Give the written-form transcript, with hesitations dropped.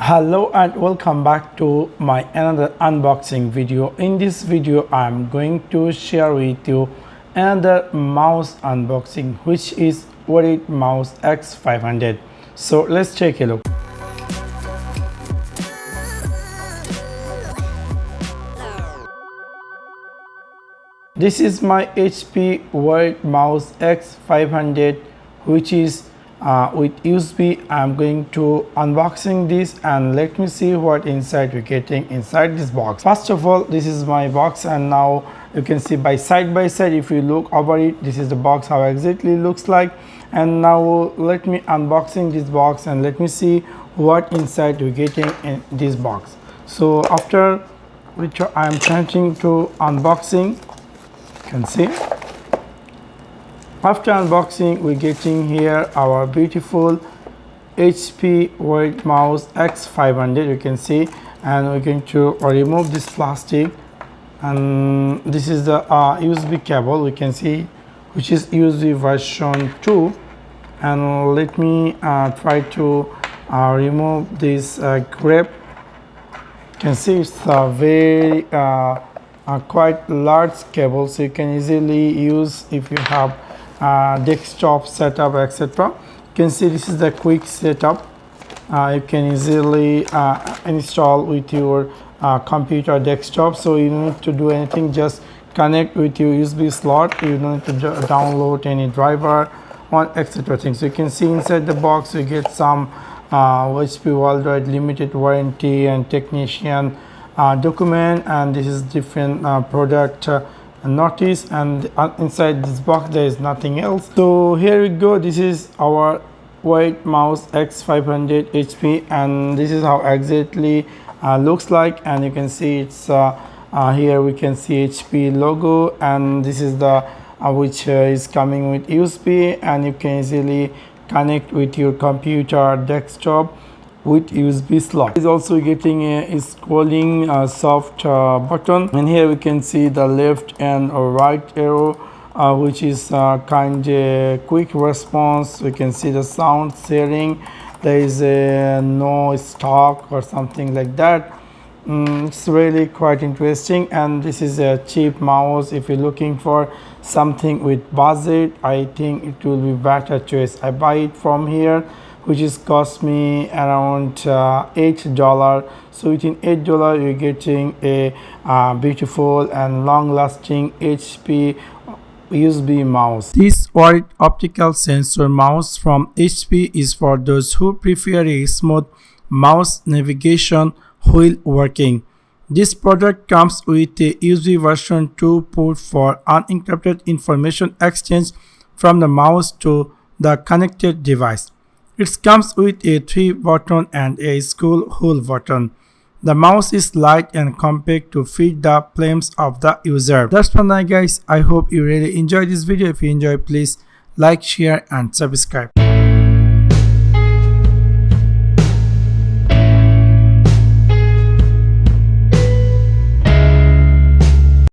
Hello and welcome back to my another unboxing video. In this video I'm going to share with you another mouse unboxing, which is Wired Mouse X500. So let's take a look. This is my HP Wired Mouse X500, which is with USB. I'm going to unboxing this and let me see what inside we're getting inside this box. First of all, this is my box, and now you can see by side if you look over it, this is the box how exactly looks like. And now let me unboxing this box and let me see what inside we're getting in this box. So after which I'm trying to unboxing, you can see after unboxing we're getting here our beautiful HP Wired Mouse X500, you can see, and we're going to remove this plastic, and this is the USB cable, we can see, which is USB version 2. And let me try to remove this grip. You can see it's a very quite large cable, so you can easily use if you have desktop setup, etc. You can see this is the quick setup. You can easily install with your computer desktop, so you don't need to do anything, just connect with your USB slot. You don't need to download any driver on etc things. So you can see inside the box you get some HP Worldwide limited warranty and technician document, and this is different product notice, and inside this box there is nothing else. So here we go, this is our Wired Mouse X500 HP, and this is how exactly looks like. And you can see it's here we can see HP logo, and this is the which is coming with USB, and you can easily connect with your computer desktop with USB slot. Is also getting a scrolling soft button, and here we can see the left and right arrow, which is kind of quick response. We can see the sound sharing. There is a no stock or something like that. It's really quite interesting, and this is a cheap mouse. If you're looking for something with budget, I think it will be better choice. I buy it from here, which is cost me around $8. So within $8 you're getting a beautiful and long-lasting HP USB mouse. This Wired optical sensor mouse from HP is for those who prefer a smooth mouse navigation while working. This product comes with a USB version 2 port for uninterrupted information exchange from the mouse to the connected device. It comes with a 3 button and a scroll wheel button. The mouse is light and compact to fit the palms of the user. That's for now guys. I hope you really enjoyed this video. If you enjoyed, please like, share and subscribe.